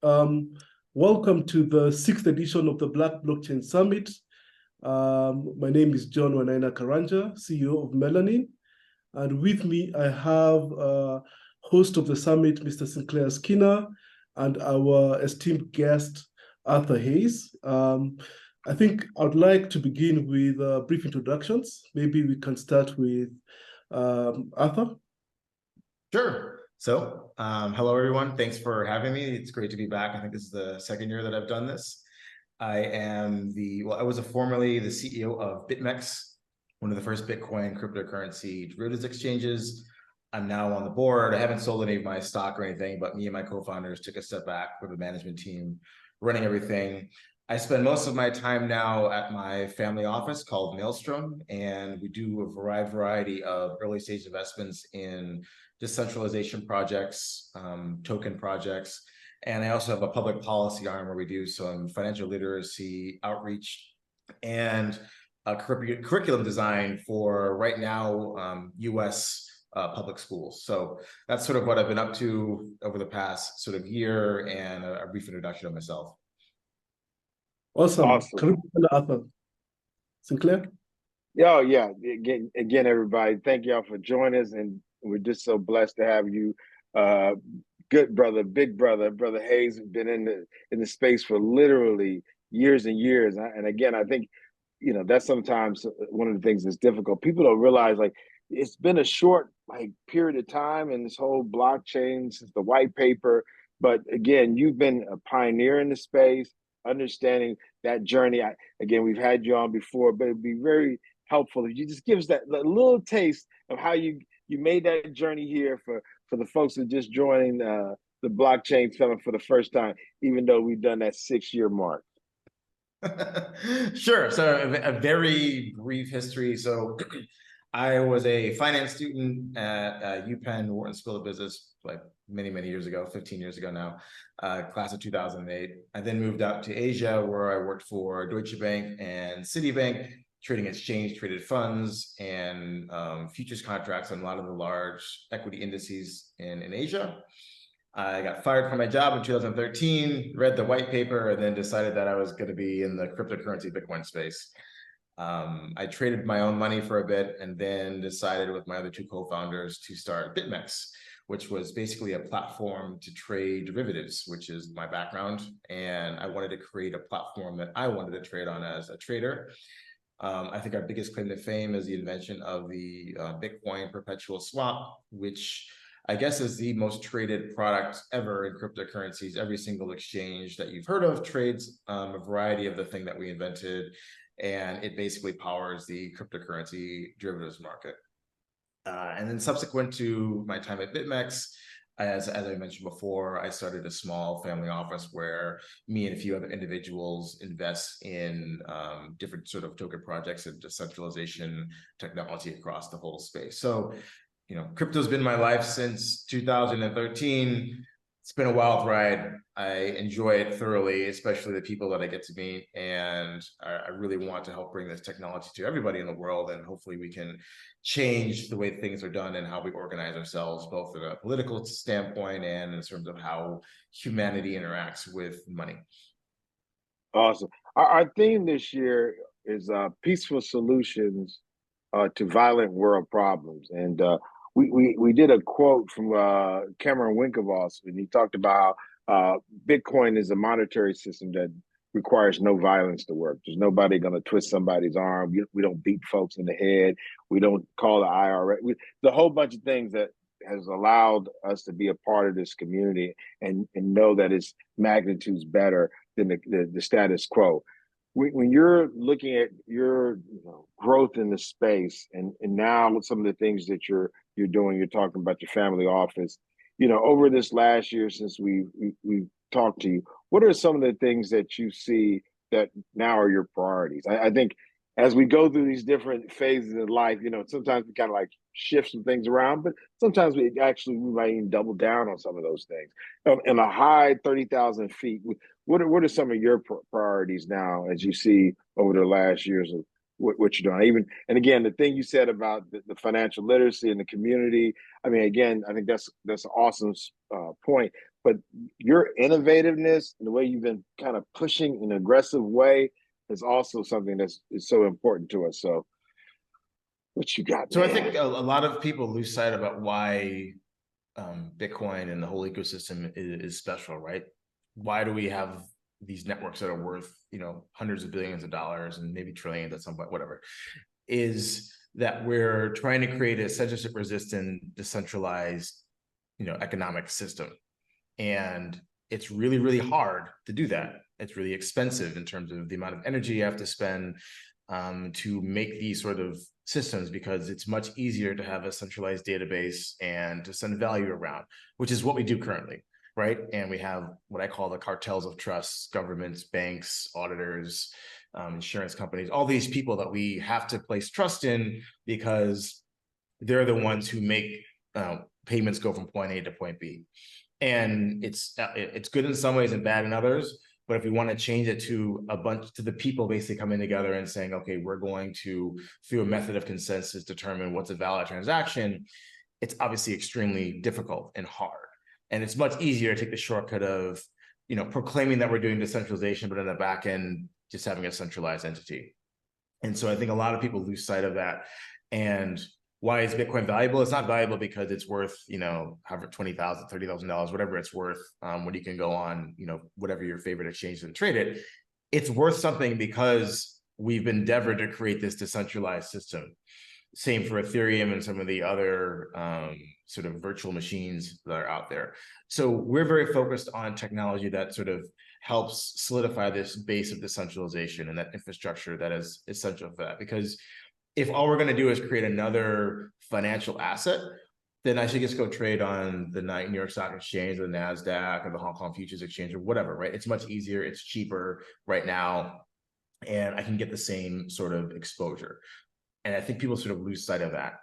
Um, Welcome to the sixth edition of the Black Blockchain Summit. My name is John Wanaina Karanja, CEO of Melanin. And with me, I have host of the summit, Mr. Sinclair Skinner, and our esteemed guest, Arthur Hayes. I think I'd like to begin with brief introductions. Maybe we can start with Arthur. Sure. So, hello, everyone. Thanks for having me. It's great to be back. I think this is the second year that I've done this. I was formerly the CEO of BitMEX, one of the first Bitcoin cryptocurrency derivatives exchanges. I'm now on the board. I haven't sold any of my stock or anything, but me and my co-founders took a step back with the management team running everything. I spend most of my time now at my family office called Maelstrom, and we do a variety of early stage investments in decentralization projects, token projects. And I also have a public policy arm where we do some financial literacy outreach and curriculum design for right now US public schools. So that's sort of what I've been up to over the past sort of year, and a brief introduction of myself. Awesome. Arthur. Sinclair? Yeah. Again, everybody, thank y'all for joining us, and we're just so blessed to have you. Good brother, big brother, Brother Hayes, been in the space for literally years and years. And again, I think, that's sometimes one of the things that's difficult. People don't realize, like, it's been a short period of time in this whole blockchain since the white paper. But again, you've been a pioneer in the space, understanding that journey. Again, we've had you on before, but it'd be very helpful if you just give us that little taste of how you made that journey here for the folks that are just joining the blockchain summit for the first time, even though we've done that 6-year mark. Sure. So a very brief history. So I was a finance student at UPenn, Wharton School of Business, like many years ago, 15 years ago now, class of 2008. I then moved out to Asia, where I worked for Deutsche Bank and Citibank, trading exchange traded funds and futures contracts on a lot of the large equity indices in Asia. I got fired from my job in 2013, read the white paper, and then decided that I was going to be in the cryptocurrency Bitcoin space. I traded my own money for a bit, and then decided with my other two co-founders to start BitMEX, which was basically a platform to trade derivatives, which is my background. And I wanted to create a platform that I wanted to trade on as a trader. I think our biggest claim to fame is the invention of the Bitcoin perpetual swap, which I guess is the most traded product ever in cryptocurrencies. Every single exchange that you've heard of trades a variety of the thing that we invented, and it basically powers the cryptocurrency derivatives market. And then subsequent to my time at BitMEX, as I mentioned before, I started a small family office where me and a few other individuals invest in different sort of token projects and decentralization technology across the whole space. So, crypto's been my life since 2013. It's been a wild ride. I enjoy it thoroughly, especially the people that I get to meet. And I really want to help bring this technology to everybody in the world. And hopefully we can change the way things are done and how we organize ourselves, both at a political standpoint and in terms of how humanity interacts with money. Awesome. Our theme this year is peaceful solutions to violent world problems. And we did a quote from Cameron Winklevoss, and he talked about Bitcoin is a monetary system that requires no violence to work. There's nobody going to twist somebody's arm. We don't beat folks in the head. We don't call the IRS. The whole bunch of things that has allowed us to be a part of this community and know that its magnitude's better than the status quo. When you're looking at your growth in the space, and now with some of the things that you're doing, you're talking about your family office, over this last year since we talked to you, what are some of the things that you see that now are your priorities? I think as we go through these different phases in life, sometimes we kind of like shift some things around, but sometimes we might even double down on some of those things. In a high 30,000 feet, what are some of your priorities now as you see over the last years of what you're doing? And again, the thing you said about the financial literacy in the community, I mean, again, I think that's an awesome point. but your innovativeness and the way you've been kind of pushing in an aggressive way is also something is so important to us. So what you got? So man? I think a lot of people lose sight about why Bitcoin and the whole ecosystem is special, right? Why do we have these networks that are worth, hundreds of billions of dollars and maybe trillions at some point, whatever, is that we're trying to create a censorship resistant, decentralized, economic system. And it's really, really hard to do that. It's really expensive in terms of the amount of energy you have to spend to make these sort of systems, because it's much easier to have a centralized database and to send value around, which is what we do currently, right? And we have what I call the cartels of trust: governments, banks, auditors, insurance companies, all these people that we have to place trust in because they're the ones who make payments go from point A to point B. And it's good in some ways and bad in others. But if we want to change it to the people basically coming together and saying, okay, we're going to, through a method of consensus, determine what's a valid transaction, it's obviously extremely difficult and hard. And it's much easier to take the shortcut of, proclaiming that we're doing decentralization, but in the back end, just having a centralized entity. And so I think a lot of people lose sight of that. And why is Bitcoin valuable? It's not valuable because it's worth, however, $20,000, $30,000, whatever it's worth, when you can go on, whatever your favorite exchange and trade it. It's worth something because we've endeavored to create this decentralized system. Same for Ethereum and some of the other sort of virtual machines that are out there. So we're very focused on technology that sort of helps solidify this base of decentralization and that infrastructure that is essential for that. Because if all we're going to do is create another financial asset, then I should just go trade on the New York Stock Exchange or the NASDAQ or the Hong Kong Futures Exchange or whatever, right? It's much easier. It's cheaper right now. And I can get the same sort of exposure. And I think people sort of lose sight of that.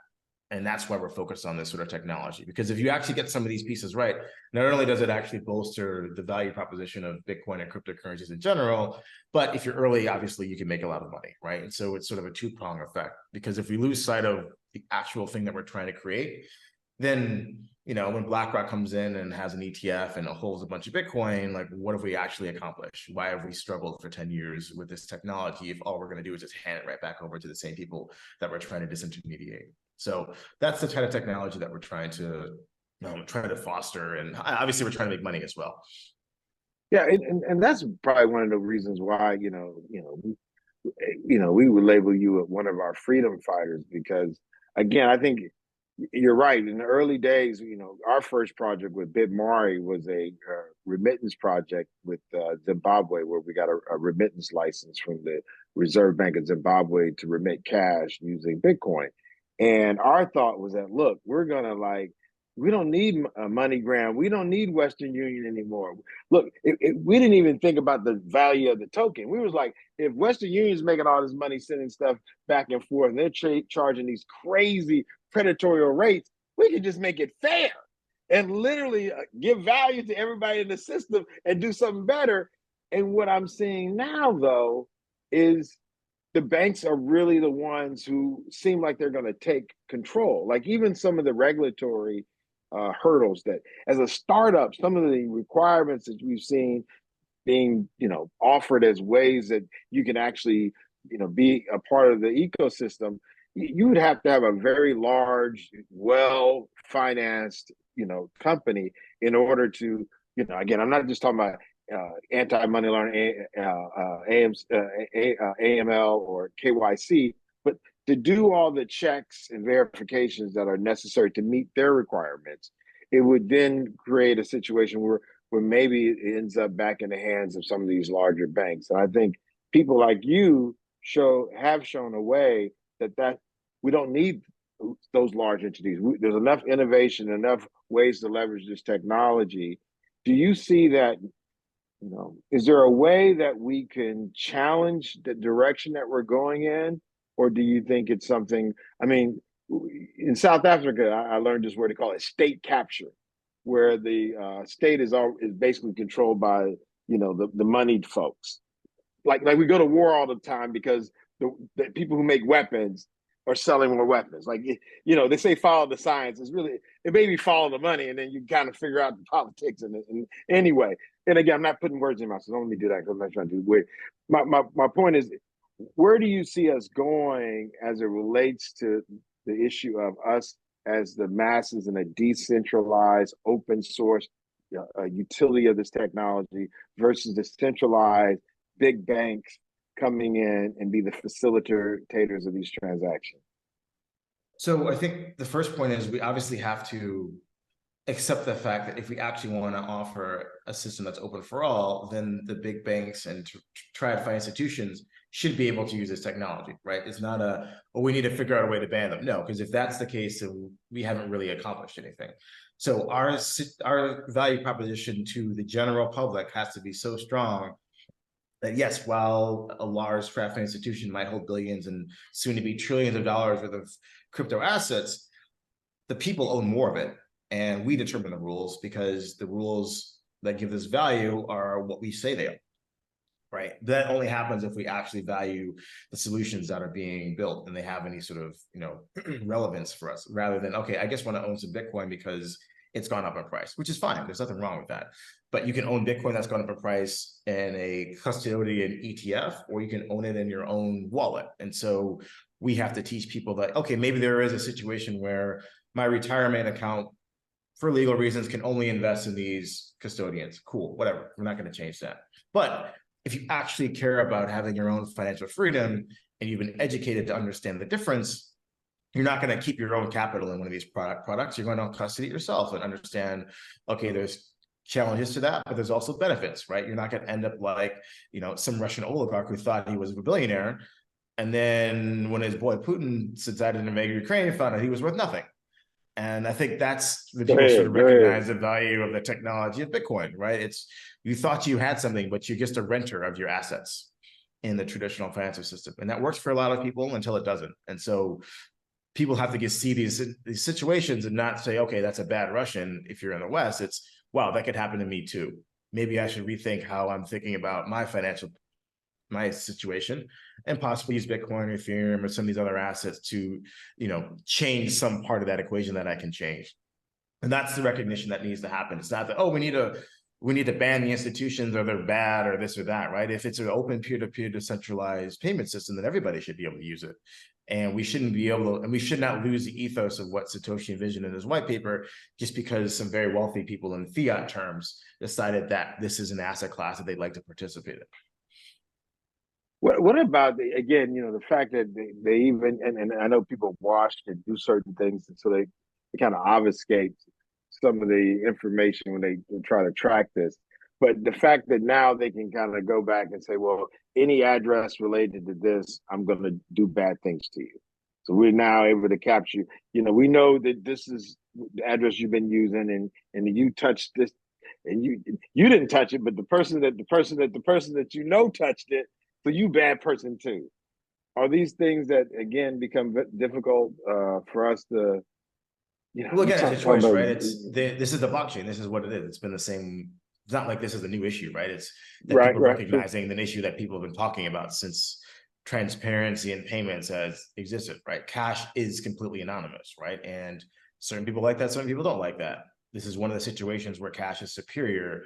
And that's why we're focused on this sort of technology. Because if you actually get some of these pieces right, not only does it actually bolster the value proposition of Bitcoin and cryptocurrencies in general, but if you're early, obviously you can make a lot of money, right? And so it's sort of a two-pronged effect. Because if we lose sight of the actual thing that we're trying to create, then, when BlackRock comes in and has an ETF and holds a bunch of Bitcoin, like, what have we actually accomplished? Why have we struggled for 10 years with this technology if all we're going to do is just hand it right back over to the same people that we're trying to disintermediate? So that's the kind of technology that we're trying to foster, and obviously we're trying to make money as well. Yeah, and that's probably one of the reasons why we would label you one of our freedom fighters, because again, I think you're right. In the early days, our first project with BitMari was a remittance project with Zimbabwe, where we got a remittance license from the Reserve Bank of Zimbabwe to remit cash using Bitcoin. And our thought was that, look, we're going to we don't need MoneyGram. We don't need Western Union anymore. Look, we didn't even think about the value of the token. We was like, if Western Union's making all this money sending stuff back and forth, and they're charging these crazy predatory rates, we could just make it fair and literally give value to everybody in the system and do something better. And what I'm seeing now, though, is the banks are really the ones who seem like they're going to take control. Like even some of the regulatory hurdles that, as a startup, some of the requirements that we've seen being, offered as ways that you can actually, be a part of the ecosystem, you would have to have a very large, well-financed, company in order to, again, I'm not just talking about anti-money laundering, AML or KYC, but to do all the checks and verifications that are necessary to meet their requirements. It would then create a situation where maybe it ends up back in the hands of some of these larger banks. And I think people like you have shown a way that we don't need those large entities. There's enough innovation, enough ways to leverage this technology. Do you see that? Is there a way that we can challenge the direction that we're going in? Or do you think it's something, in South Africa, I learned this word, they call it state capture, where the state is basically controlled by, the moneyed folks. Like we go to war all the time because the people who make weapons, or selling more weapons. Like, they say follow the science. It may be follow the money, and then you kind of figure out the politics. And anyway, and again, I'm not putting words in my mouth, so don't let me do that because I'm not trying to do weird. My point is, where do you see us going as it relates to the issue of us as the masses in a decentralized, open source utility of this technology versus the centralized big banks coming in and be the facilitators of these transactions? So I think the first point is we obviously have to accept the fact that if we actually want to offer a system that's open for all, then the big banks and TradFi institutions should be able to use this technology, right? It's not we need to figure out a way to ban them. No, because if that's the case, then we haven't really accomplished anything. So our value proposition to the general public has to be so strong that yes, while a large TradFi institution might hold billions and soon to be trillions of dollars worth of crypto assets, the people own more of it. And we determine the rules because the rules that give this value are what we say they are, right? That only happens if we actually value the solutions that are being built and they have any sort of, relevance for us, rather than, okay, I just want to own some Bitcoin because it's gone up in price, which is fine. There's nothing wrong with that. But you can own Bitcoin that's gone up in price in a custodian ETF, or you can own it in your own wallet. And so we have to teach people that, okay, maybe there is a situation where my retirement account, for legal reasons, can only invest in these custodians. Cool, whatever. We're not going to change that. But if you actually care about having your own financial freedom and you've been educated to understand the difference, you're not going to keep your own capital in one of these products. You're going to custody it yourself and understand, okay, there's challenges to that, but there's also benefits, right? You're not going to end up like, some Russian oligarch who thought he was a billionaire. And then when his boy Putin decided to invade Ukraine, found out he was worth nothing. And I think that's when people sort of recognize the value of the technology of Bitcoin, right? You thought you had something, but you're just a renter of your assets in the traditional financial system. And that works for a lot of people until it doesn't. And so people have to just see these situations and not say, okay, that's a bad Russian. If you're in the West, it's, wow, that could happen to me too. Maybe I should rethink how I'm thinking about my situation, and possibly use Bitcoin or Ethereum or some of these other assets to, change some part of that equation that I can change. And that's the recognition that needs to happen. It's not that, oh, we need to ban the institutions or they're bad or this or that, right? If it's an open peer-to-peer decentralized payment system, then everybody should be able to use it. And we shouldn't be able to, and we should not lose the ethos of what Satoshi envisioned in his white paper just because some very wealthy people in fiat terms decided that this is an asset class that they'd like to participate in. What about again? The fact that they even and I know people wash and do certain things, so they kind of obfuscate some of the information when they try to track this. But the fact that now they can kind of go back and say, well, any address related to this, I'm going to do bad things to you. So we're now able to capture. We know that this is the address you've been using, and you touched this, and you didn't touch it, but the person that touched it. So you bad person too. Are these things that again become difficult for us to, Well, again, it's a choice, right? This is the blockchain. This is what it is. It's been the same. It's not like this is a new issue, right? It's that people recognizing an issue that people have been talking about since transparency and payments has existed, right? Cash is completely anonymous, right? And certain people like that, certain people don't like that. This is one of the situations where cash is superior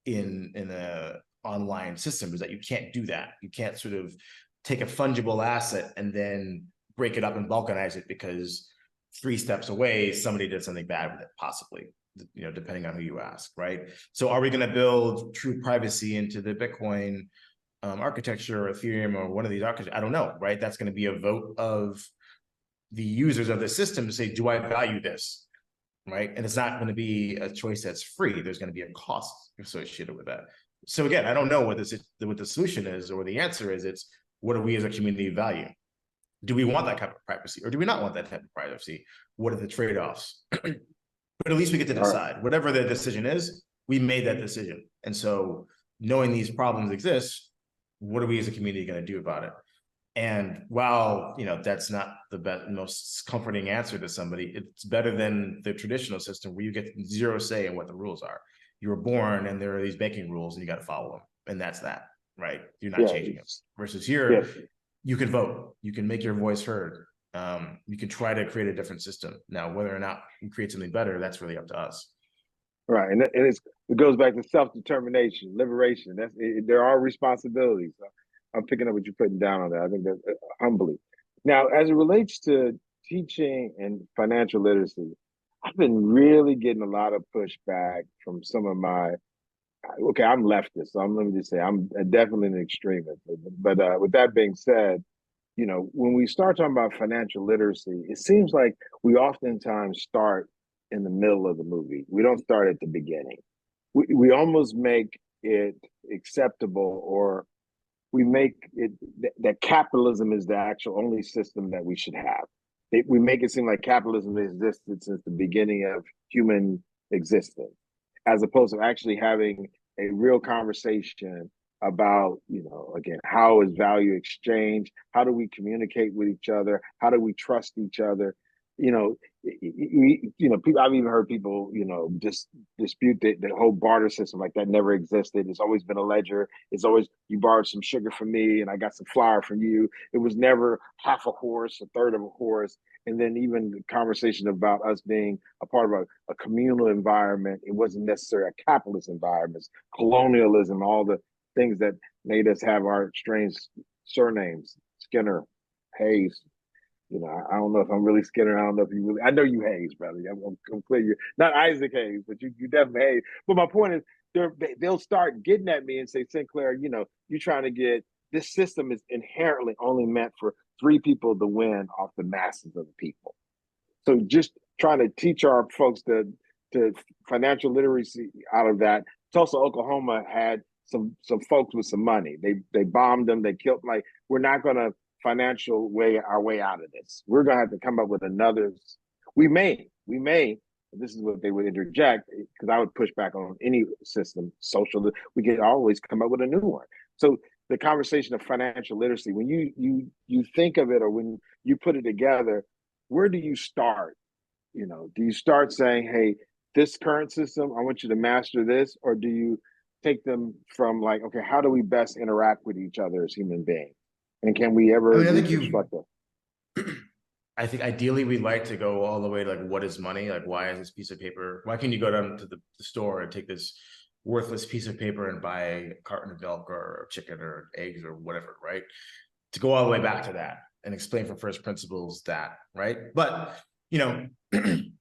in a online system, is that you can't do that. You can't sort of take a fungible asset and then break it up and balkanize it because 3 steps away somebody did something bad with it, possibly, depending on who you ask, right? So are we going to build true privacy into the Bitcoin architecture or Ethereum or one of these architectures? I don't know, right? That's going to be a vote of the users of the system to say, do I value this, right? And it's not going to be a choice that's free. There's going to be a cost associated with that. So again, I don't know what the solution is or the answer is. It's what do we as a community value? Do we want that type of privacy or do we not want that type of privacy? What are the trade-offs? But at least we get to decide. Whatever the decision is, we made that decision. And so knowing these problems exist, what are we as a community going to do about it? And while, that's not the best, most comforting answer to somebody, it's better than the traditional system where you get zero say in what the rules are. You were born and there are these banking rules and you got to follow them. And that's that, right? You're not changing them. Versus here, you can vote, you can make your voice heard. You can try to create a different system. Now, whether or not you create something better, that's really up to us. Right, and it goes back to self-determination, liberation. There are responsibilities. So I'm picking up what you're putting down on that. I think that humbly. Now, as it relates to teaching and financial literacy, I've been really getting a lot of pushback from some of my. Okay, I'm leftist, so let me just say I'm definitely an extremist. But with that being said, when we start talking about financial literacy, it seems like we oftentimes start in the middle of the movie. We don't start at the beginning. We almost make it acceptable, or we make it that capitalism is the actual only system that we should have. We make it seem like capitalism has existed since the beginning of human existence, as opposed to actually having a real conversation about, again, how is value exchange? How do we communicate with each other? How do we trust each other? People. I've even heard people, just dispute the whole barter system, like that never existed. It's always been a ledger. It's always you borrowed some sugar from me, and I got some flour from you. It was never half a horse, a third of a horse. And then even the conversation about us being a part of a communal environment, it wasn't necessarily a capitalist environment. Colonialism, all the things that made us have our strange surnames, Skinner, Hayes. I don't know if I'm really Skinner. I don't know if you really. I know you Hayes, brother. I'm clear. You're not Isaac Hayes, but you definitely Hayes. But my point is, they'll start getting at me and say, Sinclair, you're trying to get this system is inherently only meant for three people to win off the masses of the people. So just trying to teach our folks to financial literacy out of that. Tulsa, Oklahoma had some folks with some money. They bombed them. They killed. Like, we're not going to financial our way out of this. We're going to have to come up with another. We may. This is what they would interject, because I would push back on any system, social. We can always come up with a new one. So the conversation of financial literacy, when you think of it, or when you put it together, where do you start? Do you start saying, hey, this current system, I want you to master this? Or do you take them from like, okay, how do we best interact with each other as human beings? And can we ever reconstruct it? I think ideally we'd like to go all the way to like, what is money? Like, why is this piece of paper? Why can you go down to the store and take this worthless piece of paper and buy a carton of milk or chicken or eggs or whatever, right? To go all the way back to that and explain from first principles that, right? But, the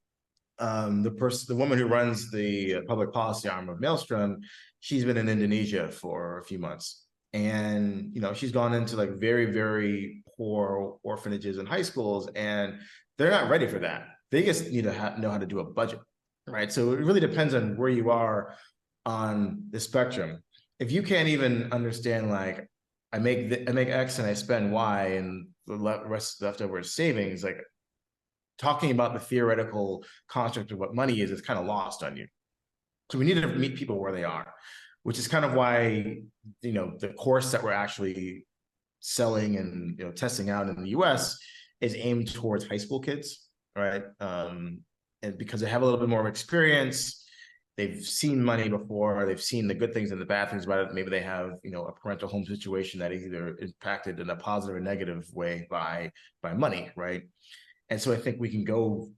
woman who runs the public policy arm of Maelstrom, she's been in Indonesia for a few months. And, she's gone into like very, very poor orphanages and high schools, and they're not ready for that. They just need to know how to do a budget, right? So it really depends on where you are on the spectrum. If you can't even understand, like, I make X and I spend Y, and the rest leftover is savings, like, talking about the theoretical construct of what money is kind of lost on you. So we need to meet people where they are, which is kind of why, the course that we're actually selling and, testing out in the US is aimed towards high school kids, right? And because they have a little bit more of experience, they've seen money before, they've seen the good things and the bad things about it. Maybe they have, a parental home situation that is either impacted in a positive or negative way by money, right? And so I think we can go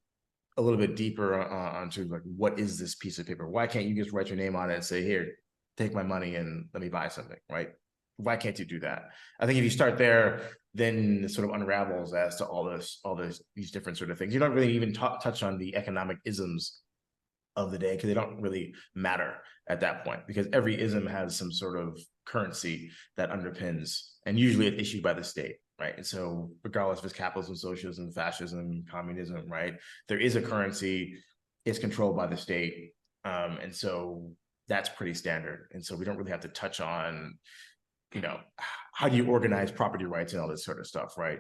a little bit deeper onto like, what is this piece of paper? Why can't you just write your name on it and say, here, take my money and let me buy something, right? Why can't you do that? I think if you start there, then it sort of unravels as to these different sort of things. You don't really even touch on the economic isms of the day, because they don't really matter at that point, because every ism has some sort of currency that underpins, and usually it's issued by the state, right? And so regardless if it's capitalism, socialism, fascism, communism, right, there is a currency, it's controlled by the state. And so that's pretty standard. And so we don't really have to touch on, how do you organize property rights and all this sort of stuff, right?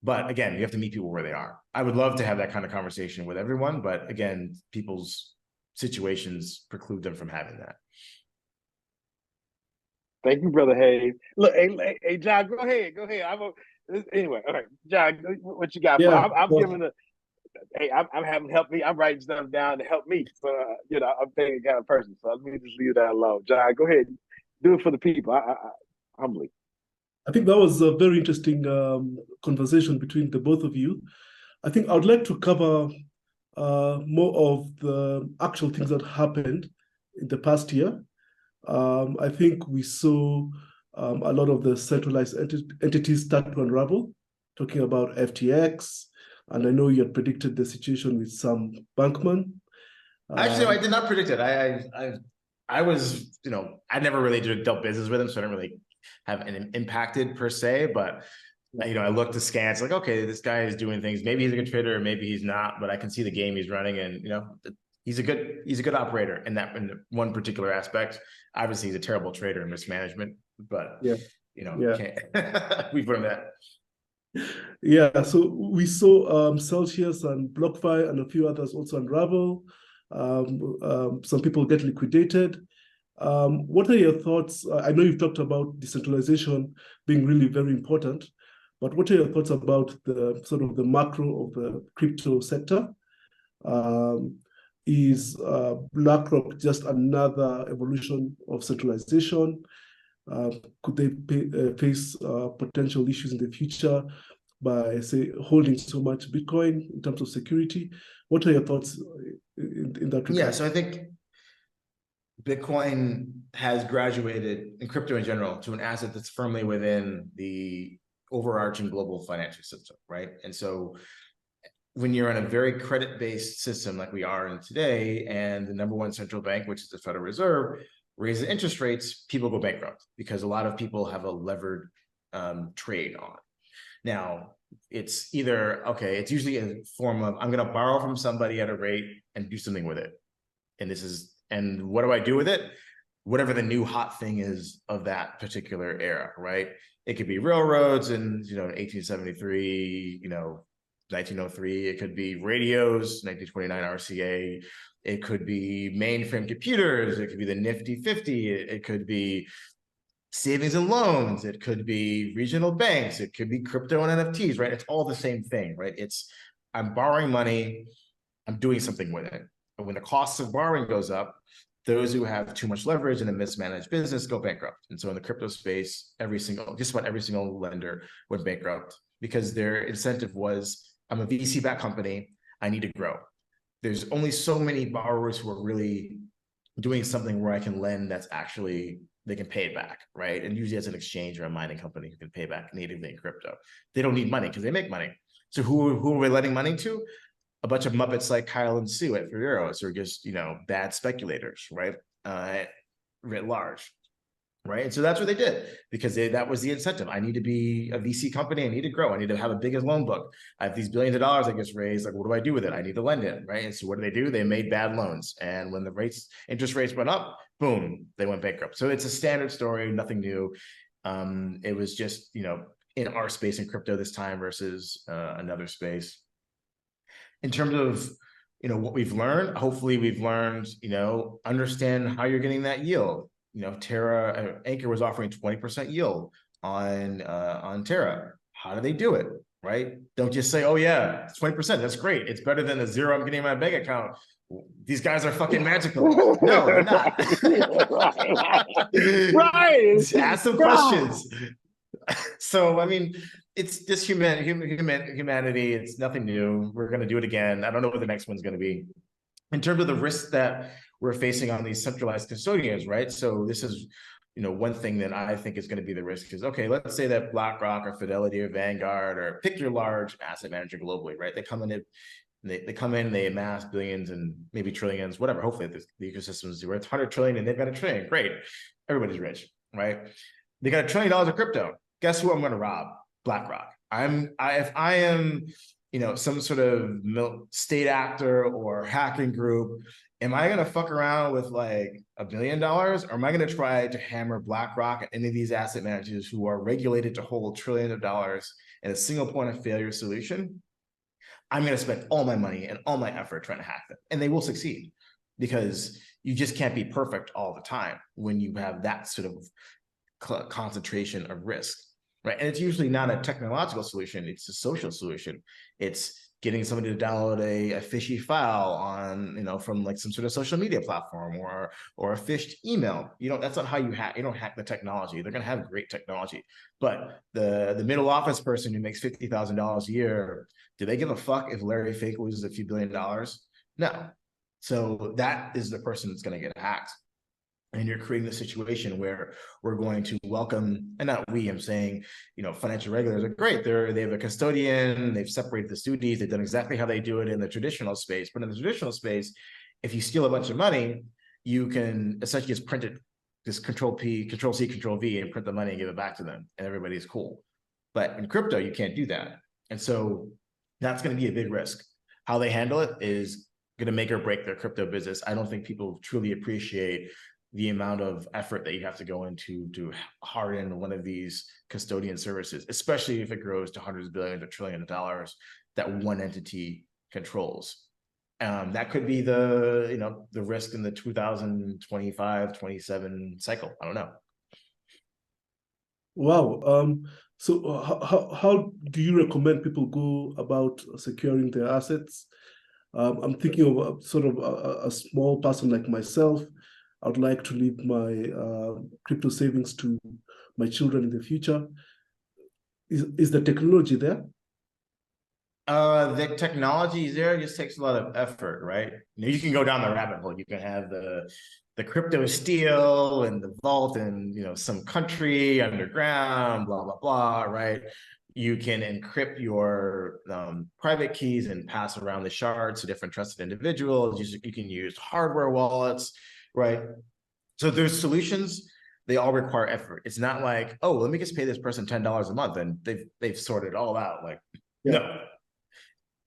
But again, you have to meet people where they are. I would love to have that kind of conversation with everyone, but again, people's situations preclude them from having that. Thank you, Brother Hayes. Look, hey, John, go ahead. Anyway, all right, John, what you got? Yeah, I'm having help me. I'm writing stuff down to help me. So, I'm thinking kind of person. So let me just leave that alone. John, go ahead. Do it for the people. I humbly. I think that was a very interesting conversation between the both of you. I think I would like to cover more of the actual things that happened in the past year. I think we saw a lot of the centralized entities start to unravel, talking about FTX, and I know you had predicted the situation with Sam Bankman. Actually, no, I did not predict it. I was, I never really dealt business with him, so I didn't really have an impacted per se. But I looked askance, like, okay, this guy is doing things. Maybe he's a good trader, maybe he's not. But I can see the game he's running, and he's a good operator in one particular aspect. Obviously, he's a terrible trader in mismanagement, but can't we've learned that. Yeah, so we saw Celsius and BlockFi and a few others also unravel. Some people get liquidated. What are your thoughts? I know you've talked about decentralization being really very important, but what are your thoughts about the sort of the macro of the crypto sector? Is BlackRock just another evolution of centralization? Could they face potential issues in the future by, say, holding so much Bitcoin in terms of security? What are your thoughts in that regard? Yeah, so I think Bitcoin has graduated, in crypto in general, to an asset that's firmly within the overarching global financial system, right? And so when you're in a very credit-based system like we are in today, and the number one central bank, which is the Federal Reserve, raises interest rates, people go bankrupt because a lot of people have a levered trade on. Now, it's either, okay, it's usually a form of, I'm going to borrow from somebody at a rate and do something with it. And what do I do with it? Whatever the new hot thing is of that particular era, right? It could be railroads in 1873, 1903. It could be radios, 1929 RCA. It could be mainframe computers. It could be the Nifty 50. It could be savings and loans. It could be regional banks. It could be crypto and NFTs, right? It's all the same thing, right? I'm borrowing money. I'm doing something with it. But when the cost of borrowing goes up, those who have too much leverage in a mismanaged business go bankrupt. And so in the crypto space, just about every single lender went bankrupt because their incentive was, I'm a VC-backed company, I need to grow. There's only so many borrowers who are really doing something where I can lend that's actually, they can pay it back, right? And usually it's an exchange or a mining company who can pay back natively in crypto. They don't need money because they make money. So who are we lending money to? A bunch of Muppets like Kyle and Sue at Ferreros, or just, bad speculators, right? Writ large, right? And so that's what they did because that was the incentive. I need to be a VC company. I need to grow. I need to have a big loan book. I have these billions of dollars I just raised. Like, what do I do with it? I need to lend it, right? And so what do? They made bad loans. And when the interest rates went up, boom, they went bankrupt. So it's a standard story, nothing new. It was just, in our space in crypto this time versus another space. In terms of, what we've learned, hopefully we've learned, understand how you're getting that yield. Terra Anchor was offering 20% yield on Terra. How do they do it, right? Don't just say, oh yeah, it's 20%. That's great. It's better than the zero I'm getting in my bank account. These guys are fucking magical. No, they're not. Right. Ask some questions. So, I mean, it's just humanity. It's nothing new. We're going to do it again. I don't know what the next one's going to be. In terms of the risks that we're facing on these centralized custodians, right? So this is, one thing that I think is going to be the risk is, okay, let's say that BlackRock or Fidelity or Vanguard or pick your large asset manager globally, right? They come in, they amass billions and maybe trillions, whatever. Hopefully the ecosystem is worth 100 trillion and they've got a trillion. Great. Everybody's rich, right? They got $1 trillion of crypto. Guess who I'm going to rob? BlackRock. If I am, some sort of state actor or hacking group, am I going to fuck around with like $1 billion, or am I going to try to hammer BlackRock and any of these asset managers who are regulated to hold trillions of dollars in a single point of failure solution? I'm going to spend all my money and all my effort trying to hack them, and they will succeed because you just can't be perfect all the time when you have that sort of concentration of risk. Right. And it's usually not a technological solution. It's a social solution. It's getting somebody to download a fishy file on, from like some sort of social media platform or a phished email. That's not how you hack. You don't hack the technology. They're going to have great technology, but the middle office person who makes $50,000 a year, do they give a fuck if Larry Fink loses a few $1 billion? No. So that is the person that's going to get hacked. And you're creating a situation where we're going to welcome, and not we, I'm saying, financial regulators are great. They have a custodian, they've separated the duties, they've done exactly how they do it in the traditional space. But in the traditional space, if you steal a bunch of money, you can essentially just print it, just Control C, Control V, and print the money and give it back to them, and everybody's cool. But in crypto, you can't do that. And so that's going to be a big risk. How they handle it is going to make or break their crypto business. I don't think people truly appreciate the amount of effort that you have to go into to harden one of these custodian services, especially if it grows to hundreds of billions or trillions of dollars that one entity controls. That could be the risk in the 2025-27 cycle. I don't know. Wow. So how do you recommend people go about securing their assets? I'm thinking of a small person like myself. I would like to leave my crypto savings to my children in the future. Is the technology there? The technology is there. It just takes a lot of effort, right? You can go down the rabbit hole. You can have the crypto steel and the vault in some country underground, blah blah blah, right? You can encrypt your private keys and pass around the shards to different trusted individuals. You can use hardware wallets, right? So there's solutions. They all require effort. It's not like, oh, let me just pay this person $10 a month and they've sorted it all out. Like, no,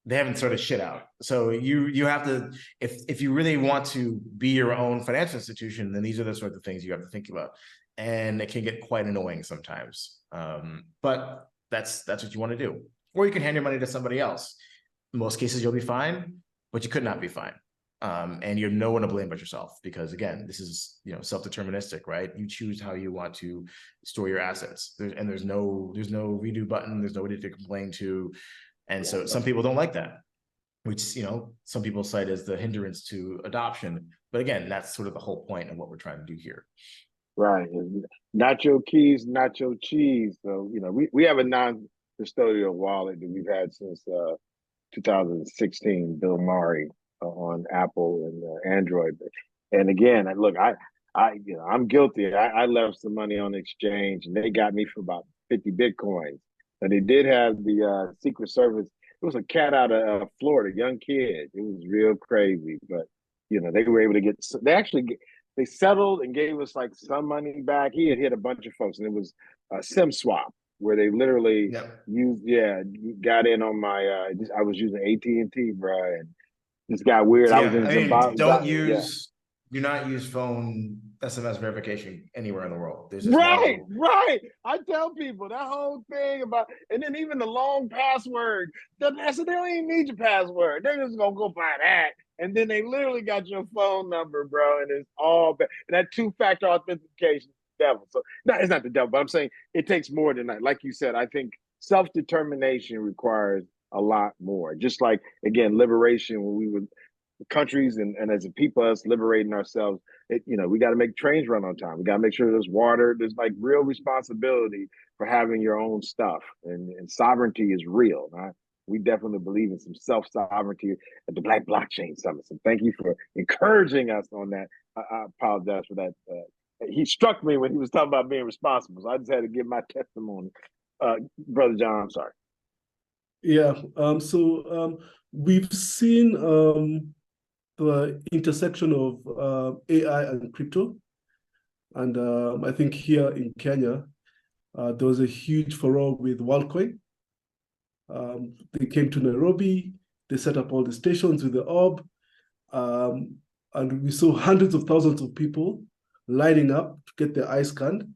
they haven't sorted shit out. So you have to, if you really want to be your own financial institution, then these are the sorts of things you have to think about. And it can get quite annoying sometimes. But that's what you want to do. Or you can hand your money to somebody else. In most cases, you'll be fine, but you could not be fine. And you have no one to blame but yourself, because again, this is self-deterministic, right? You choose how you want to store your assets. There's no redo button. There's nobody to complain to, and so some people don't like that, which some people cite as the hindrance to adoption. But again, that's sort of the whole point of what we're trying to do here. Right, not your keys, not your cheese. So we have a non-custodial wallet that we've had since 2016, Bill Murray, on Apple and Android. And again, I'm guilty. I left some money on the exchange, and they got me for about 50 Bitcoins. And they did have the Secret Service. It was a cat out of Florida, young kid. It was real crazy, but they were able to get. They settled and gave us like some money back. He had hit a bunch of folks, and it was a SIM swap where they literally got in on my. I was using AT&T, bro, and this got weird. I was in Zimbabwe. Do not use phone SMS verification anywhere in the world. There's right. I tell people that whole thing about, and then even the long password. I said they don't even need your password. They're just gonna go by that, and then they literally got your phone number, bro, and it's all bad. And that two-factor authentication, devil. So no, it's not the devil, but I'm saying it takes more than that. Like you said, I think self-determination requires a lot more. Just like, again, liberation, when we were countries and as a people, us liberating ourselves, we got to make trains run on time. We got to make sure there's water. There's like real responsibility for having your own stuff, and sovereignty is real. Right? We definitely believe in some self-sovereignty at the Black Blockchain Summit. So thank you for encouraging us on that. I apologize for that. He struck me when he was talking about being responsible. So I just had to give my testimony. Brother John, I'm sorry. Yeah. So we've seen the intersection of AI and crypto. And I think here in Kenya, there was a huge furore with WorldCoin. They came to Nairobi, they set up all the stations with the orb, and we saw hundreds of thousands of people lining up to get their eyes scanned,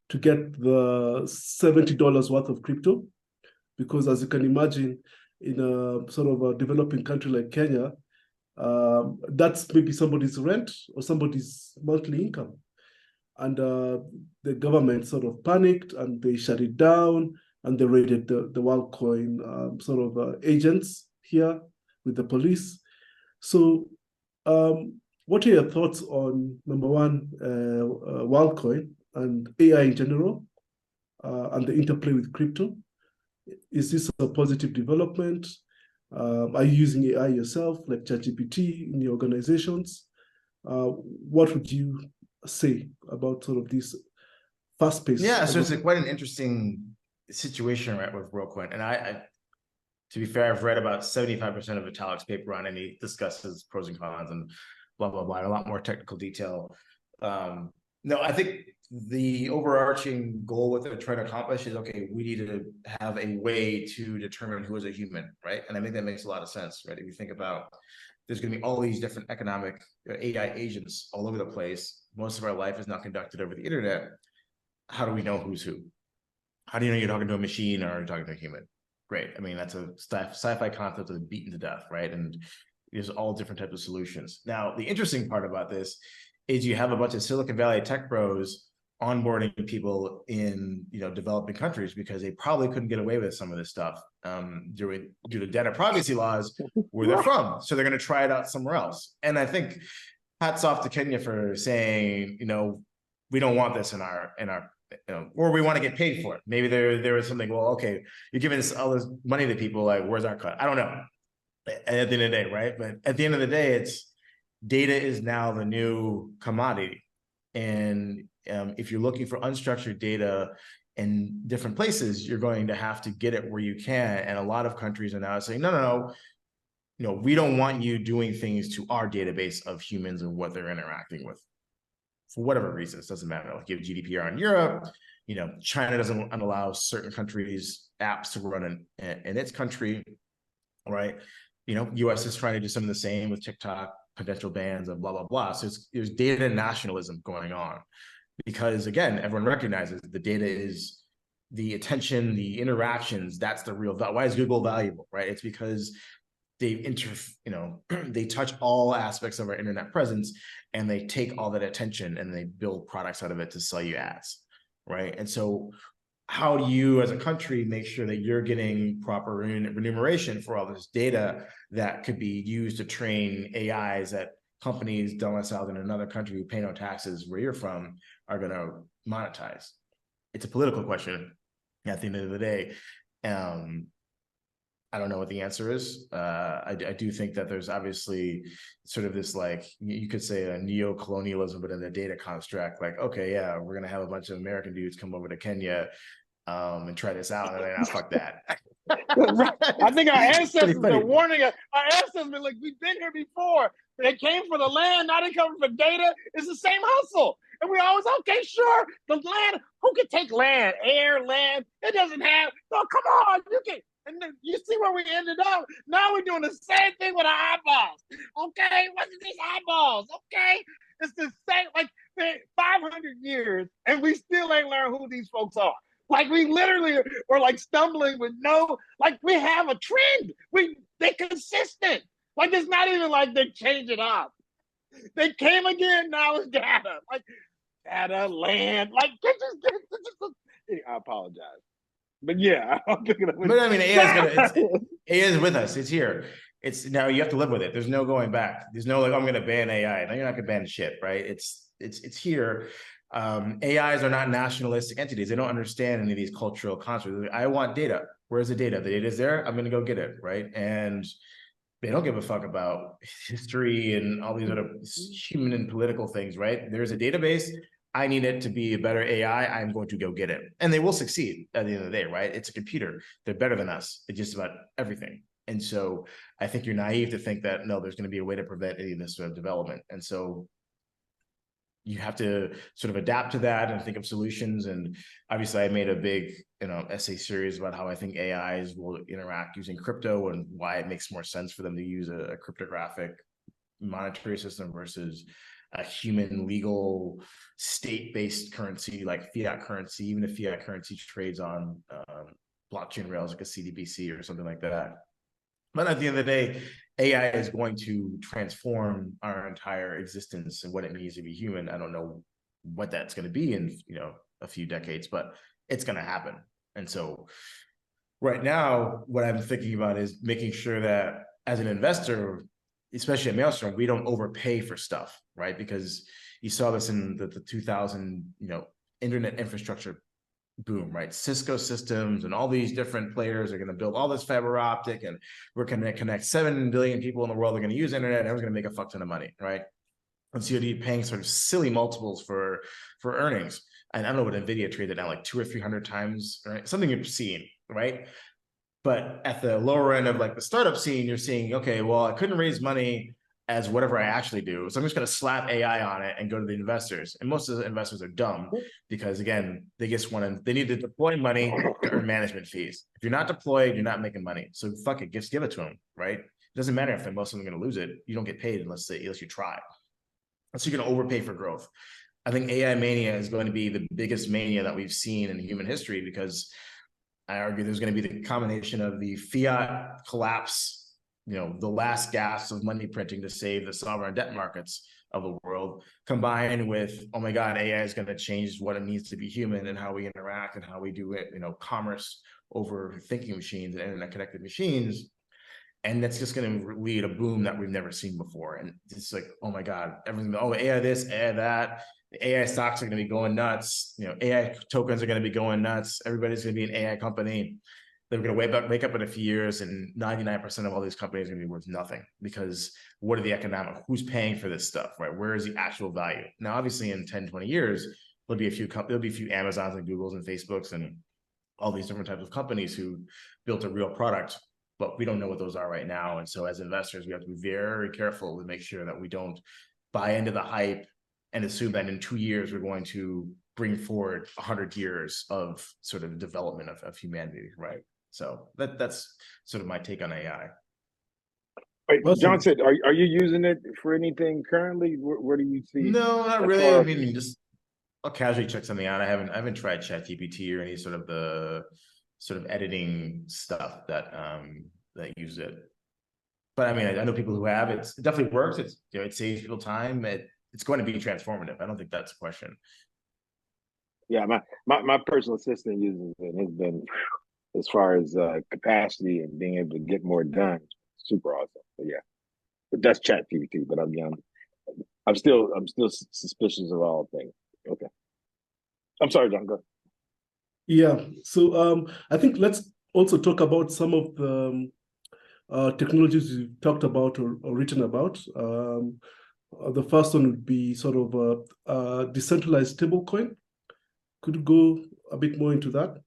to get the $70 worth of crypto. Because as you can imagine, in a sort of a developing country like Kenya, that's maybe somebody's rent or somebody's monthly income. And the government sort of panicked and they shut it down, and they raided the WorldCoin agents here with the police. So what are your thoughts on, number one, WorldCoin and AI in general, and the interplay with crypto? Is this a positive development? Are you using AI yourself, like ChatGPT, in your organizations? What would you say about sort of this fast-paced? Yeah, so it's quite an interesting situation, right, with WorldCoin. And I to be fair, I've read about 75% of Vitalik's paper on it, and he discusses pros and cons and blah, blah, blah, in a lot more technical detail. No, I think the overarching goal, what they're trying to accomplish is, okay, we need to have a way to determine who is a human, right? And I think that makes a lot of sense, right? If you think about, there's going to be all these different economic AI agents all over the place. Most of our life is now conducted over the internet. How do we know who's who? How do you know you're talking to a machine or you're talking to a human? Great. I mean, that's a sci-fi concept that's beaten to death, right? And there's all different types of solutions. Now, the interesting part about this is you have a bunch of Silicon Valley tech bros onboarding people in, developing countries because they probably couldn't get away with some of this stuff due to data privacy laws where they're from. So they're going to try it out somewhere else. And I think hats off to Kenya for saying, we don't want this in our or we want to get paid for it. Maybe there was something, well, okay, you're giving us all this money to people, like, where's our cut? I don't know. At the end of the day, right? But at the end of the day, it's data is now the new commodity. And if you're looking for unstructured data in different places, you're going to have to get it where you can. And a lot of countries are now saying, no, we don't want you doing things to our database of humans and what they're interacting with. For whatever reasons, doesn't matter. Like you have GDPR in Europe, China doesn't allow certain countries' apps to run in its country, right? US is trying to do some of the same with TikTok, potential bans and blah, blah, blah. So there's data nationalism going on because, again, everyone recognizes the data is the attention, the interactions, that's the real value. Why is Google valuable, right? It's because they touch all aspects of our internet presence and they take all that attention and they build products out of it to sell you ads, right? And so how do you as a country make sure that you're getting proper remuneration for all this data that could be used to train AIs that companies domiciled in another country who pay no taxes where you're from are going to monetize? It's a political question at the end of the day. I don't know what the answer is. I do think that there's obviously sort of this, like, you could say a neo-colonialism, but in the data construct, like, okay, yeah, we're going to have a bunch of American dudes come over to Kenya and try this out. And then, fuck that. I think our ancestors are warning us. Our ancestors been like, we've been here before. They came for the land, now they come for data. It's the same hustle. And we always, okay, sure, the land, who can take land, air, land? It doesn't have, no, come on, you can. And then you see where we ended up. Now we're doing the same thing with our eyeballs. Okay, what's these eyeballs? Okay, it's the same, like 500 years, and we still ain't learned who these folks are. Like we literally are like stumbling with like we have a trend. They're consistent. Like it's not even like they change it up. They came again. Now it's data. Like data, land. Like I apologize. But yeah, I'm picking up. But I mean, AI is with us. It's here. It's now you have to live with it. There's no going back. There's no like I'm going to ban AI. No, you're not going to ban shit, right? It's here. AIs are not nationalistic entities. They don't understand any of these cultural constructs. I want data. Where's the data? The data is there. I'm going to go get it, right? And they don't give a fuck about history and all these other human and political things, right? There's a database. I need it to be a better AI. I'm going to go get it. And they will succeed at the end of the day, right? It's a computer. They're better than us at just about everything. And so I think you're naive to think that, no, there's going to be a way to prevent any of this sort of development. And so you have to sort of adapt to that and think of solutions. And obviously I made a big, essay series about how I think AIs will interact using crypto and why it makes more sense for them to use a cryptographic monetary system versus a human legal state-based currency like fiat currency, even if fiat currency trades on blockchain rails like a CDBC or something like that. But at the end of the day, AI is going to transform our entire existence and what it means to be human. I don't know what that's going to be in a few decades, but it's going to happen. And so Right now, what I'm thinking about is making sure that as an investor, especially at Maelstrom, we don't overpay for stuff, right? Because you saw this in the 2000, internet infrastructure boom, right? Cisco systems and all these different players are going to build all this fiber optic, and we're going to connect 7 billion people in the world. Are going to use internet, and everyone's going to make a fuck ton of money, right? And so you're paying sort of silly multiples for earnings. And I don't know what Nvidia traded now, like 200 or 300 times, right? Something you've seen, right? But at the lower end of like the startup scene, you're seeing, okay, well, I couldn't raise money as whatever I actually do. So I'm just going to slap AI on it and go to the investors. And most of the investors are dumb because, again, they just they need to deploy money to earn management fees. If you're not deployed, you're not making money. So fuck it, just give it to them, right? It doesn't matter if most of them are going to lose it. You don't get paid unless you try. So you're going to overpay for growth. I think AI mania is going to be the biggest mania that we've seen in human history, because I argue there's going to be the combination of the fiat collapse, the last gasp of money printing to save the sovereign debt markets of the world, combined with, oh my God, AI is going to change what it means to be human and how we interact and how we do it, commerce over thinking machines and internet connected machines. And that's just going to lead a boom that we've never seen before. And it's like, oh my God, everything, AI this, AI that. The AI stocks are going to be going nuts. AI tokens are going to be going nuts. Everybody's going to be an AI company. They're going to wake up in a few years, and 99% of all these companies are going to be worth nothing, because what are the economic? Who's paying for this stuff, right? Where is the actual value? Now, obviously, in 10, 20 years, there'll be a few Amazons and Googles and Facebooks and all these different types of companies who built a real product, but we don't know what those are right now. And so as investors, we have to be very careful to make sure that we don't buy into the hype and assume that in 2 years, we're going to bring forward 100 years of sort of development of humanity, right? So that's sort of my take on AI. Wait, John said, are you using it for anything currently? Where do you see? No, not really. I mean, just I'll casually check something out. I haven't tried ChatGPT or any sort of editing stuff that use it. But I mean, I know people who have it. It definitely works. It saves people time. It's going to be transformative. I don't think that's a question. Yeah, my personal assistant uses it. Has been, as far as capacity and being able to get more done, super awesome. But yeah, but that's ChatGPT. But I'm still suspicious of all things. Okay, I'm sorry, John. Go. Yeah. So I think let's also talk about some of the technologies you've talked about or written about. The first one would be sort of a decentralized stablecoin. Could you go a bit more into that?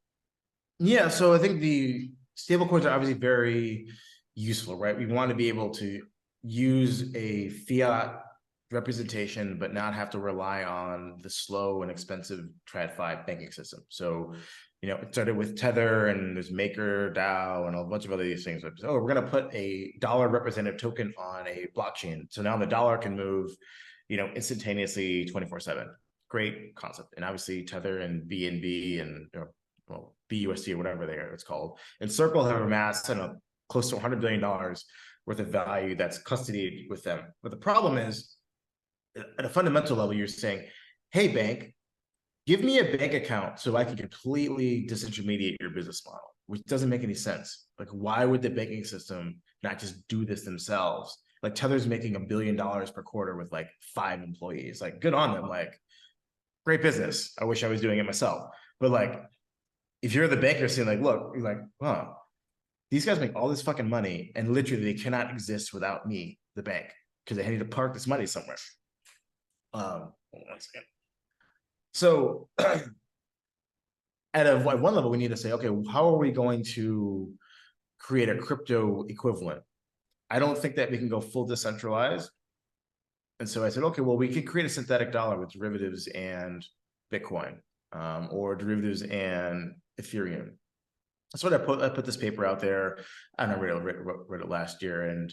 Yeah, so I think the stablecoins are obviously very useful, right? We want to be able to use a fiat representation, but not have to rely on the slow and expensive TradFi banking system. So, it started with Tether, and there's MakerDAO and a bunch of other these things. Oh, we're going to put a dollar representative token on a blockchain. So now the dollar can move, instantaneously 24/7. Great concept. And obviously Tether and BNB and BUSD or whatever it's called, and Circle have amassed close to $100 billion worth of value that's custodied with them. But the problem is, at a fundamental level, you're saying, hey, bank, give me a bank account so I can completely disintermediate your business model, which doesn't make any sense. Like, why would the banking system not just do this themselves? Like, Tether's making $1 billion per quarter with like 5 employees. Like, good on them. Like, great business. I wish I was doing it myself. But like, if you're the banker saying like, look, you're like, huh, these guys make all this fucking money and literally they cannot exist without me, the bank, because they need to park this money somewhere. One second. So at one level, we need to say, okay, how are we going to create a crypto equivalent? I don't think that we can go full decentralized. And so I said, okay, well, we could create a synthetic dollar with derivatives and Bitcoin, or derivatives and Ethereum. So I put this paper out there. I don't know, read it last year, and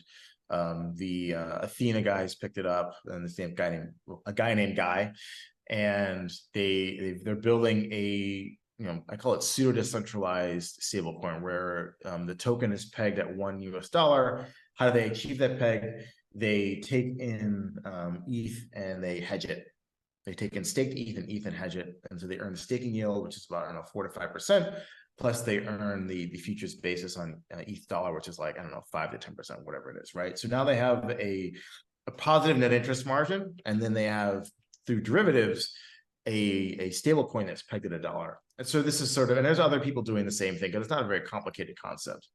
the Athena guys picked it up, and the same guy named Guy, and they're building a, I call it pseudo decentralized stablecoin, where the token is pegged at $1. How do they achieve that peg? They take in ETH and they hedge it. They take in staked ETH and hedge it, and so they earn the staking yield, which is about 4 to 5%, plus they earn the futures basis on ETH dollar, which is like, I don't know, 5 to 10%, whatever it is, right? So now they have a positive net interest margin, and then they have, through derivatives, a stable coin that's pegged at $1. And so this is sort of, and there's other people doing the same thing, because it's not a very complicated concept.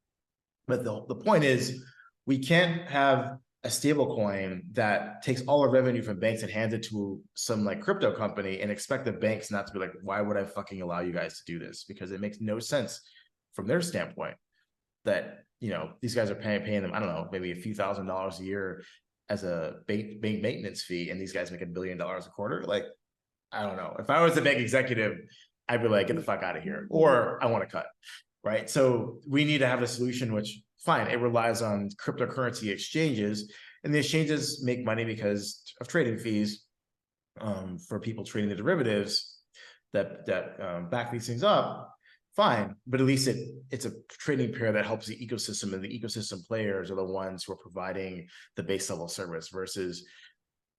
But the point is, we can't have a stable coin that takes all our revenue from banks and hands it to some like crypto company and expect the banks not to be like, why would I fucking allow you guys to do this? Because it makes no sense from their standpoint that, you know, these guys are paying them, I don't know, maybe a few $1,000s a year as a bank maintenance fee, and these guys make $1 billion a quarter. Like, I don't know. If I was a bank executive, I'd be like, get the fuck out of here, or I want to cut, right? So we need to have a solution which, fine, it relies on cryptocurrency exchanges, and the exchanges make money because of trading fees for people trading the derivatives that back these things up. Fine, but at least it's a trading pair that helps the ecosystem, and the ecosystem players are the ones who are providing the base level service, versus,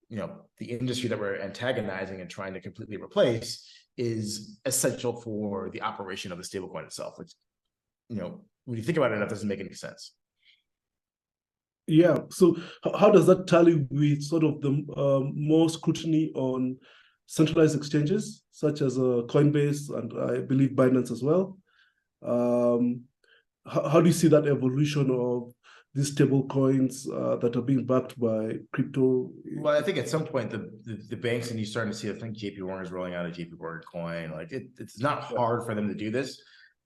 you know, the industry that we're antagonizing and trying to completely replace is essential for the operation of the stablecoin itself, which, you know, when you think about it, that doesn't make any sense. Yeah. So how does that tally with sort of the more scrutiny on centralized exchanges, such as Coinbase and I believe Binance as well? How do you see that evolution of these stable coins that are being backed by crypto? Well, I think at some point the banks, and you're starting to see, I think JP Morgan is rolling out a JP Morgan coin. Like it's not hard for them to do this.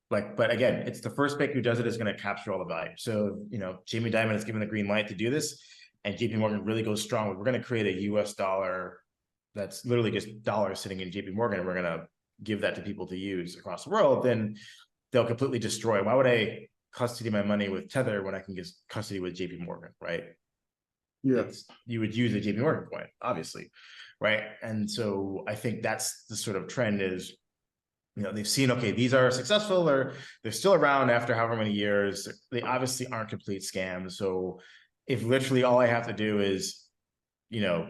Like, but again, it's the first bank who does it is going to capture all the value. So, you know, Jamie Dimon has given the green light to do this, and JP Morgan really goes strong. We're going to create a US dollar that's literally just dollars sitting in JP Morgan, and we're going to give that to people to use across the world. Then they'll completely destroy. Why would I custody my money with Tether when I can get custody with JP Morgan, right? Yeah. You would use a JP Morgan coin, obviously, right? And so I think that's the sort of trend is, you know, they've seen, okay, these are successful, or they're still around after however many years. They obviously aren't complete scams. So if literally all I have to do is, you know,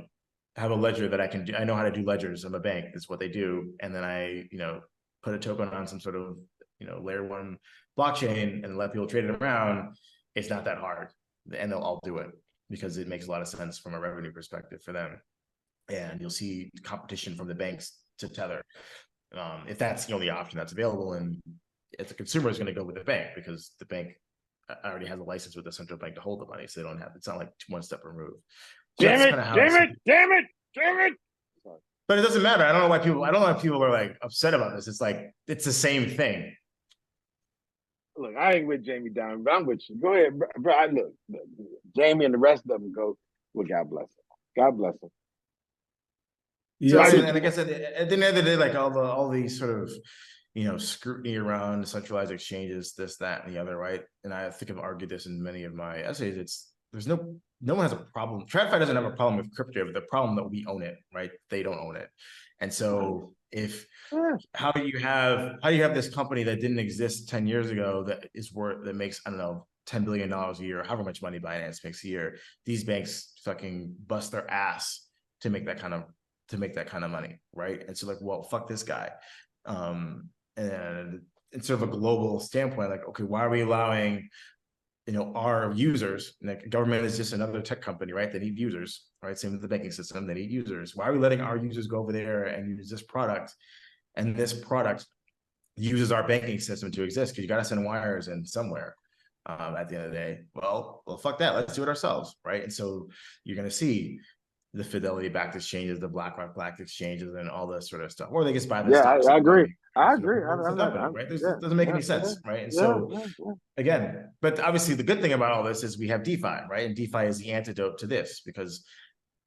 have a ledger that I can do, I know how to do ledgers. I'm a bank, that's what they do. And then I, you know, put a token on some sort of, you know, layer 1 blockchain and let people trade it around. It's not that hard, and they'll all do it because it makes a lot of sense from a revenue perspective for them. And you'll see competition from the banks to Tether. If that's the only option that's available, and if the consumer is going to go with the bank, because the bank already has a license with the central bank to hold the money, so they don't have, it's not like one step removed. So damn it. But it doesn't matter. I don't know why people are like upset about this. It's like, it's the same thing. Look, I ain't with Jamie Dimon, but I'm with you. Go ahead, bro. Look, Jamie and the rest of them go. Well, God bless him. God bless him. Yeah, So, and I guess at the end of the day, like all these sort of, you know, scrutiny around centralized exchanges, this, that, and the other, right? And I think I've argued this in many of my essays. There's no one has a problem. TradFi doesn't have a problem with crypto, but the problem that we own it, right? They don't own it. And so how do you have this company that didn't exist 10 years ago that makes, I don't know, $10 billion a year, however much money Binance makes a year? These banks fucking bust their ass to make that kind of money, right? And so like, well, fuck this guy. And it's sort of a global standpoint, like, okay, why are we allowing, you know, our users, like government is just another tech company, right? They need users, right? Same with the banking system, they need users. Why are we letting our users go over there and use this product? And this product uses our banking system to exist, because you got to send wires in somewhere at the end of the day. Well, fuck that. Let's do it ourselves, right? And so you're going to see the Fidelity backed exchanges, the BlackRock backed exchanges, and all this sort of stuff. Or they just buy the stocks. I agree. Right? This doesn't make any sense, right? And so again, but obviously the good thing about all this is we have DeFi, right? And DeFi is the antidote to this, because,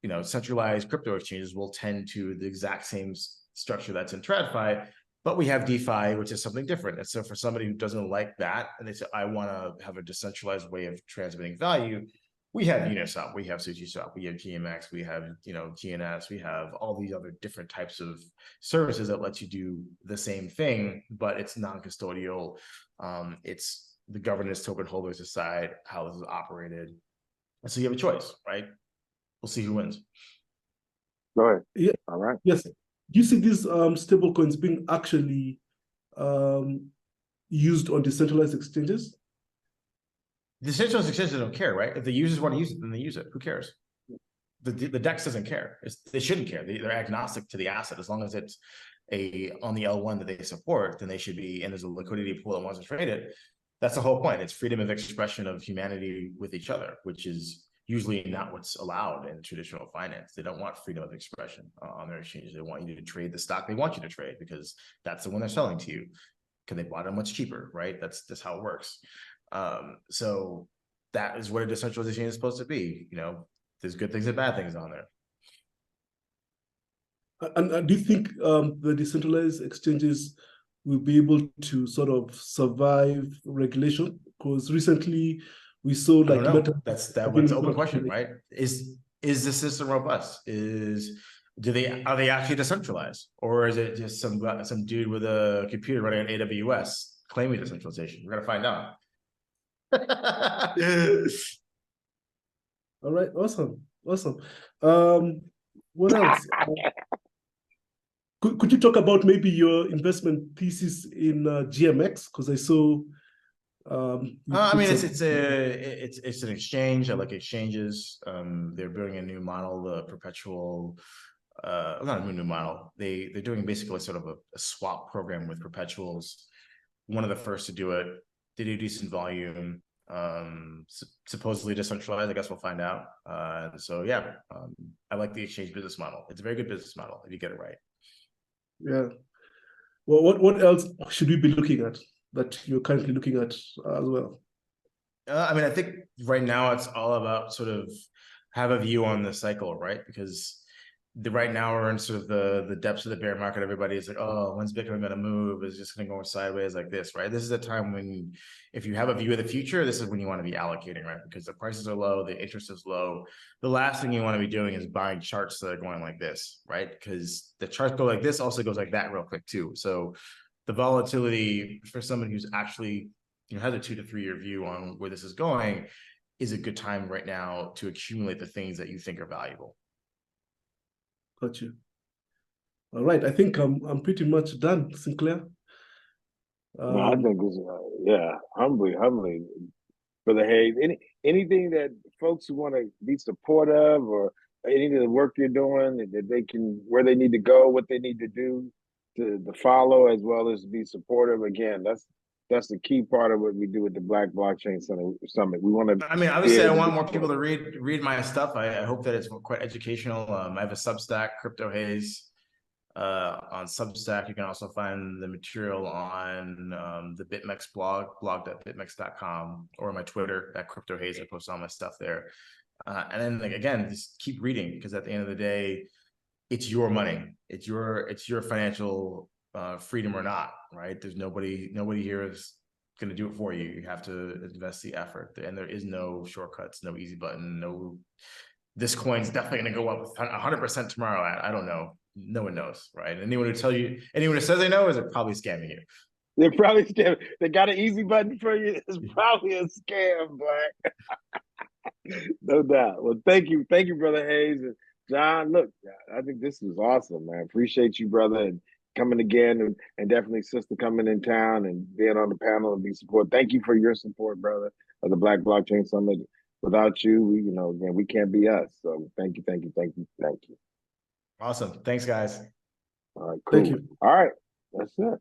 you know, centralized crypto exchanges will tend to the exact same structure that's in TradFi, but we have DeFi, which is something different. And so for somebody who doesn't like that, and they say, I want to have a decentralized way of transmitting value, we have Uniswap, we have SushiSwap, we have GMX, we have, you know, GNS, we have all these other different types of services that let you do the same thing, but it's non-custodial. It's the governance token holders decide how this is operated. And so you have a choice, right? We'll see who wins. Go ahead. Yeah. All right. Yes. Do you see these stable coins being actually used on decentralized exchanges? The decentralized exchanges don't care, right? If the users want to use it, then they use it. Who cares? The DEX doesn't care. They shouldn't care. They're agnostic to the asset. As long as it's on the L1 that they support, then they should be, and there's a liquidity pool that wants to trade it. That's the whole point. It's freedom of expression of humanity with each other, which is usually not what's allowed in traditional finance. They don't want freedom of expression on their exchanges. They want you to trade the stock they want you to trade because that's the one they're selling to you because they bought it much cheaper, right? That's how it works. So that is what a decentralized exchange is supposed to be. There's good things and bad things on there. And do you think the decentralized exchanges will be able to sort of survive regulation? Because recently we saw like that's an open question, right? Is the system robust? Are they actually decentralized, or is it just some dude with a computer running on AWS claiming decentralization? We're gonna find out. All right, awesome. What else? Could you talk about maybe your investment thesis in GMX? Because I saw. I mean, it's an exchange. I like exchanges. They're building a new model, the perpetual. Not a new model. They're doing basically sort of a swap program with perpetuals. One of the first to do it. They do decent volume. Supposedly decentralized. I guess we'll find out. So yeah, I like the exchange business model. It's a very good business model if you get it right. Yeah. Well, what else should we be looking at that you're currently looking at as well? I mean, I think right now it's all about sort of have a view on the cycle, right? Because right now we're in sort of the depths of the bear market. Everybody is like, oh, when's Bitcoin going to move? Is just going to go sideways like this, right? This is a time when, if you have a view of the future, this is when you want to be allocating, right? Because the prices are low, the interest is low. The last thing you want to be doing is buying charts that are going like this, right? Because the charts go like this, also goes like that real quick too. So the volatility for someone who's actually has a 2 to 3 year view on where this is going is a good time right now to accumulate the things that you think are valuable. Got you. All right, I think I'm pretty much done, Sinclair. No, I think it's humbly, Brother Hayes. Anything that folks who want to be supportive or any of the work you're doing that they can, where they need to go, what they need to do to follow, as well as be supportive. Again, that's the key part of what we do with the Black Blockchain Summit. We want to. I mean, obviously, I want more people to read my stuff. I hope that it's quite educational. I have a Substack, Crypto Haze, on Substack. You can also find the material on the BitMEX blog.bitmex.com, or my Twitter at Crypto Haze. I post all my stuff there. And then again, just keep reading, because at the end of the day, it's your money. It's your financial freedom or not, right? There's nobody here is going to do it for you. You have to invest the effort, and there is no shortcuts, no easy button, no. This coin's definitely going to go up 100% tomorrow. I don't know. No one knows, right? Anyone who says they know is probably scamming you. They're probably scamming. They got an easy button for you. It's probably a scam, Black. No doubt. Well, thank you, Brother Hayes. And John, look, I think this was awesome, man. Appreciate you, brother, and coming again, and definitely sister coming in town and being on the panel and be support. Thank you for your support, brother, of the Black Blockchain Summit. Without you, again, we can't be us. So thank you. Awesome. Thanks, guys. All right, cool. Thank you. All right, that's it.